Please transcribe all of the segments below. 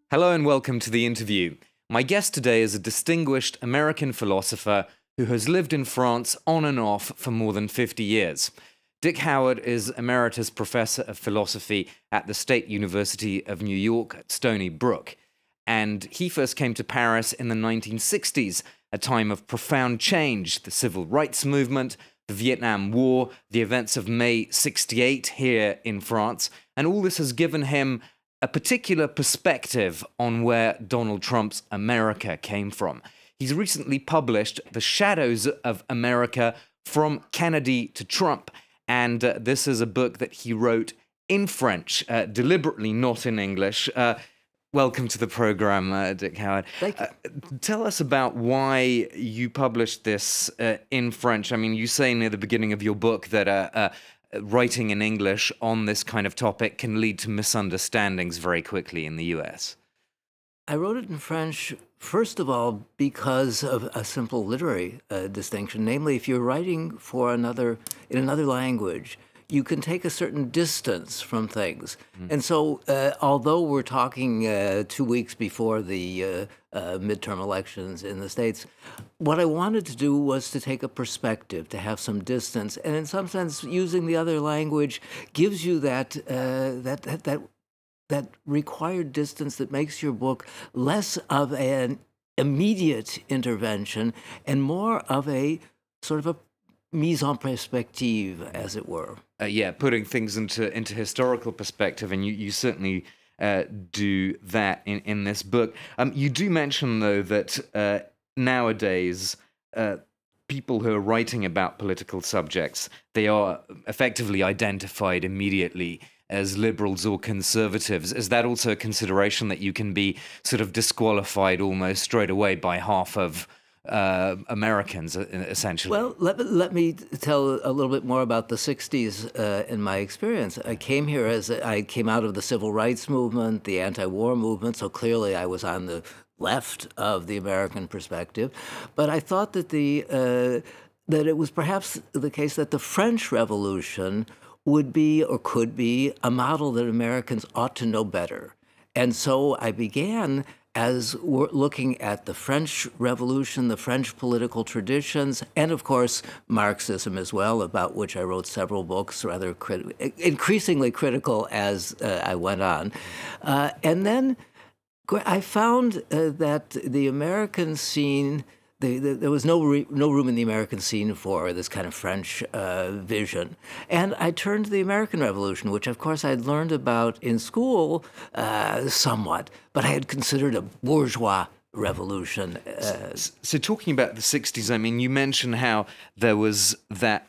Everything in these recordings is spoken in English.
Hello and welcome to the interview. My guest today is a distinguished American philosopher who has lived in France on and off for more than 50 years. Dick Howard is Emeritus Professor of Philosophy at the State University of New York at Stony Brook. And he first came to Paris in the 1960s, a time of profound change, the civil rights movement, the Vietnam War, the events of May '68 here in France, and all this has given him a particular perspective on where Donald Trump's America came from. He's recently published The Shadows of America from Kennedy to Trump, and this is a book that he wrote in French, deliberately not in English. Welcome to the program, Dick Howard. Thank you. Tell us about why you published this in French. I mean, you say near the beginning of your book that writing in English on this kind of topic can lead to misunderstandings very quickly in the US. I wrote it in French, first of all, because of a simple literary distinction. Namely, if you're writing for in another language, you can take a certain distance from things. And so, although we're talking 2 weeks before the midterm elections in the States, what I wanted to do was to take a perspective, to have some distance. And in some sense, using the other language gives you that required distance that makes your book less of an immediate intervention and more of a sort of a mise en perspective, as it were. Yeah, putting things into historical perspective, and you certainly do that in this book. You do mention, though, that nowadays people who are writing about political subjects, they are effectively identified immediately as liberals or conservatives. Is that also a consideration, that you can be sort of disqualified almost straight away by half of Americans, essentially? Well, let me tell a little bit more about the 60s in my experience. I came here I came out of the civil rights movement, the anti-war movement, so clearly I was on the left of the American perspective. But I thought that that it was perhaps the case that the French Revolution would be or could be a model that Americans ought to know better. And so I began as we're looking at the French Revolution, the French political traditions, and of course Marxism as well, about which I wrote several books, rather increasingly critical as I went on. And then I found that the American scene, there was no room in the American scene for this kind of French vision. And I turned to the American Revolution, which of course I'd learned about in school somewhat, but I had considered a bourgeois revolution. So talking about the 60s, I mean, you mentioned how there was that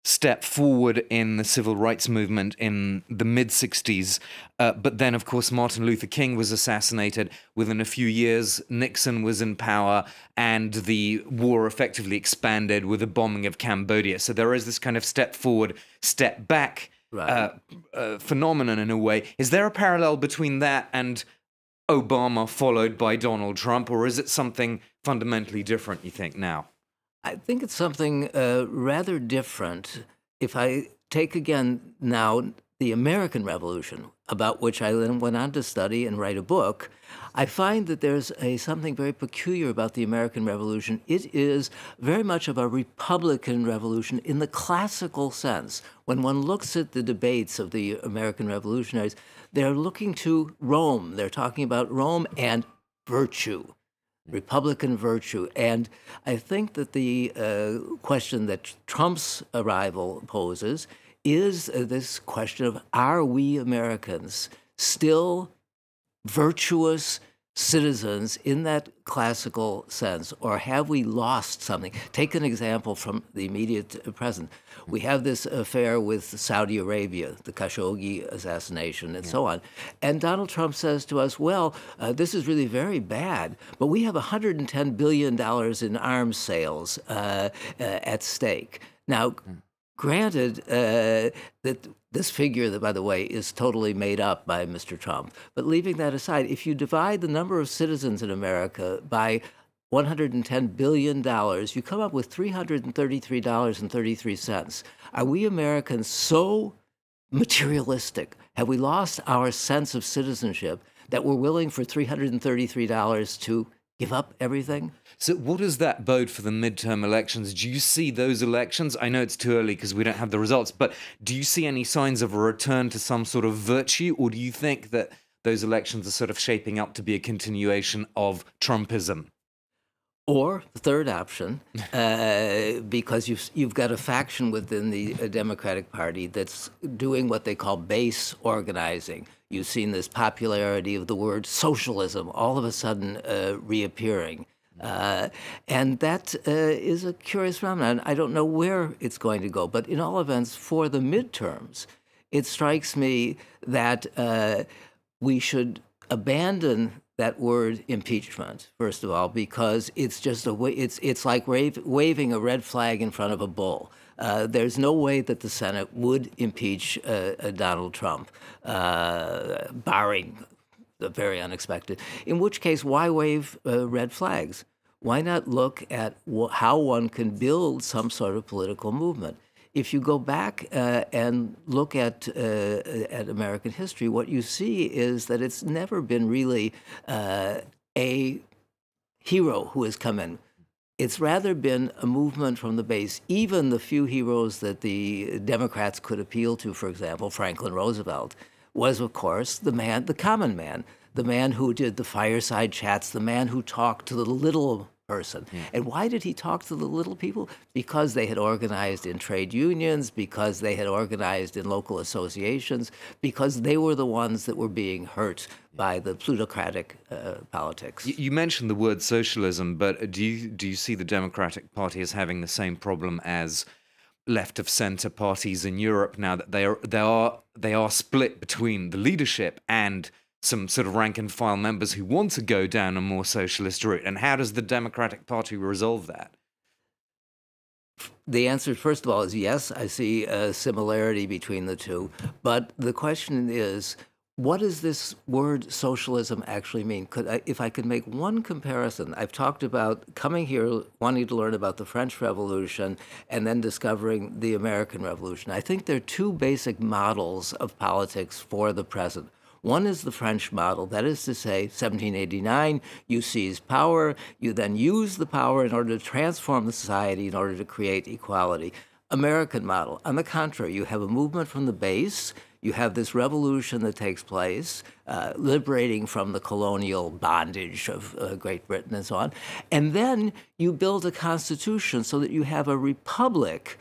step forward in the civil rights movement in the mid-60s. But then, of course, Martin Luther King was assassinated. Within a few years, Nixon was in power, and the war effectively expanded with the bombing of Cambodia. So there is this kind of step forward, step back phenomenon in a way. Is there a parallel between that and Obama followed by Donald Trump, or is it something fundamentally different, you think, now? I think it's something rather different. If I take again now the American Revolution, about which I then went on to study and write a book, I find that there's something very peculiar about the American Revolution. It is very much of a Republican revolution in the classical sense. When one looks at the debates of the American revolutionaries, they're looking to Rome. They're talking about Rome and virtue. Republican virtue. And I think that the question that Trump's arrival poses is this question of, are we Americans still virtuous citizens in that classical sense, or have we lost something? Take an example from the immediate present. We have this affair with Saudi Arabia, the Khashoggi assassination, and so on. And Donald Trump says to us, well, this is really very bad, but we have $110 billion in arms sales at stake. Now, granted that this figure, that, by the way, is totally made up by Mr. Trump. But leaving that aside, if you divide the number of citizens in America by $110 billion, you come up with $333.33. Are we Americans so materialistic? Have we lost our sense of citizenship that we're willing for $333 to give up everything? So what does that bode for the midterm elections? Do you see those elections? I know it's too early because we don't have the results, but do you see any signs of a return to some sort of virtue, or do you think that those elections are sort of shaping up to be a continuation of Trumpism? Or the third option, because you've got a faction within the Democratic Party that's doing what they call base organizing. You've seen this popularity of the word socialism all of a sudden reappearing. And that is a curious phenomenon. I don't know where it's going to go, but in all events, for the midterms, it strikes me that we should abandon that word impeachment, first of all, because it's just it's like waving a red flag in front of a bull. There's no way that the Senate would impeach Donald Trump, barring the very unexpected. In which case, why wave red flags? Why not look at how one can build some sort of political movement? If you go back and look at American history, what you see is that it's never been really a hero who has come in. It's rather been a movement from the base. Even the few heroes that the Democrats could appeal to, for example, Franklin Roosevelt, was, of course, the common man, the man who did the fireside chats, the man who talked to the little person. And why did he talk to the little people? Because they had organized in trade unions, because they had organized in local associations, because they were the ones that were being hurt by the plutocratic politics. You mentioned the word socialism, but do you see the Democratic Party as having the same problem as left of center parties in Europe now, that they are split between the leadership and some sort of rank and file members who want to go down a more socialist route? And how does the Democratic Party resolve that? The answer, first of all, is yes. I see a similarity between the two. But the question is, what does this word socialism actually mean? If I could make one comparison, I've talked about coming here, wanting to learn about the French Revolution, and then discovering the American Revolution. I think there are two basic models of politics for the present. One is the French model. That is to say, 1789, you seize power, you then use the power in order to transform the society in order to create equality. American model, on the contrary, you have a movement from the base, you have this revolution that takes place, liberating from the colonial bondage of Great Britain and so on, and then you build a constitution so that you have a republic,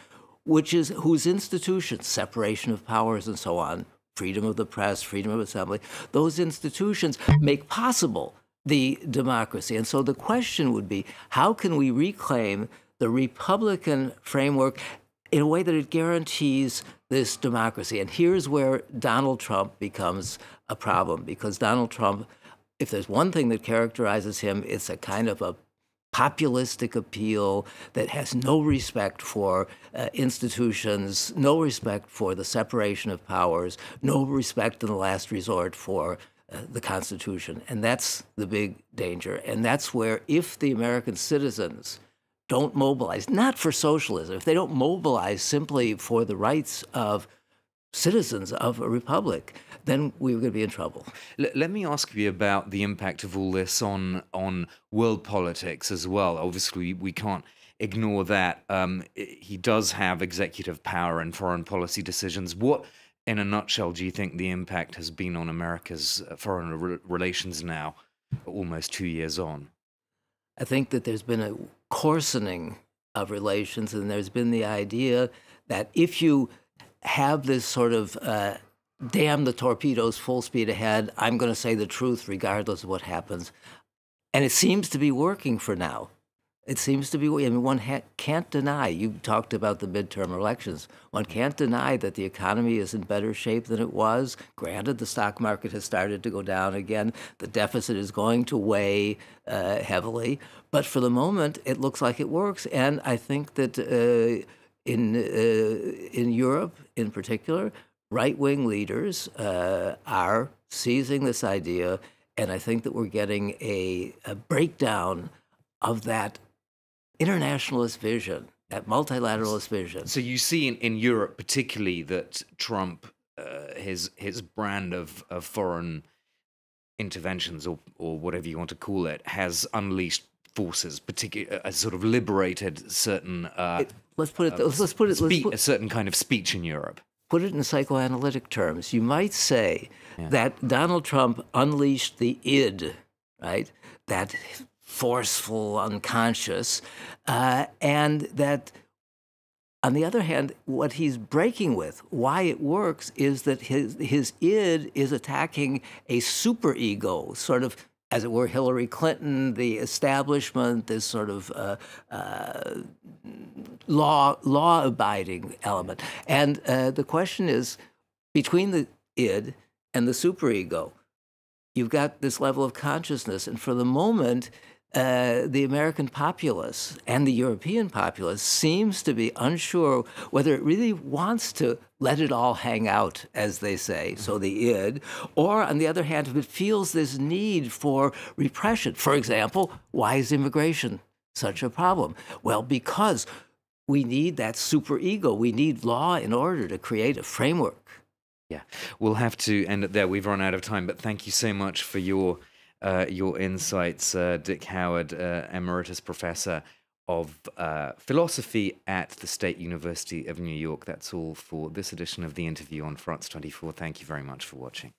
whose institutions, separation of powers and so on, freedom of the press, freedom of assembly, those institutions make possible the democracy. And so the question would be, how can we reclaim the Republican framework in a way that it guarantees this democracy? And here's where Donald Trump becomes a problem, because Donald Trump, if there's one thing that characterizes him, it's a kind of a populistic appeal that has no respect for institutions, no respect for the separation of powers, no respect in the last resort for the Constitution. And that's the big danger. And that's where, if the American citizens don't mobilize, not for socialism, if they don't mobilize simply for the rights of citizens of a republic, then we're going to be in trouble. Let me ask you about the impact of all this on world politics as well. Obviously, we can't ignore that. He does have executive power and foreign policy decisions. What, in a nutshell, do you think the impact has been on America's foreign relations now, almost 2 years on? I think that there's been a coarsening of relations, and there's been the idea that if you have this sort of damn the torpedoes, full speed ahead, I'm going to say the truth regardless of what happens. And it seems to be working for now. It seems to be, I mean, one can't deny, you talked about the midterm elections, one can't deny that the economy is in better shape than it was. Granted, the stock market has started to go down again. The deficit is going to weigh heavily. But for the moment, it looks like it works. And I think that in Europe in particular, right-wing leaders are seizing this idea, and I think that we're getting a breakdown of that internationalist vision, that multilateralist vision. So you see in Europe particularly that Trump, his brand of foreign interventions, or whatever you want to call it, has unleashed forces, particularly sort of liberated certain a certain kind of speech in Europe. Put it in psychoanalytic terms. You might say that Donald Trump unleashed the id, right? That forceful unconscious, and that, on the other hand, what he's breaking with, why it works, is that his id is attacking a superego, sort of, as it were, Hillary Clinton, the establishment, this sort of law-abiding element. And the question is, between the id and the superego, you've got this level of consciousness, and for the moment, the American populace and the European populace seems to be unsure whether it really wants to let it all hang out, as they say, so the id, or, on the other hand, if it feels this need for repression. For example, why is immigration such a problem? Well, because we need that superego. We need law in order to create a framework. Yeah, we'll have to end it there. We've run out of time, but thank you so much for your insights, Dick Howard, Emeritus Professor of Philosophy at the State University of New York. That's all for this edition of The Interview on France 24. Thank you very much for watching.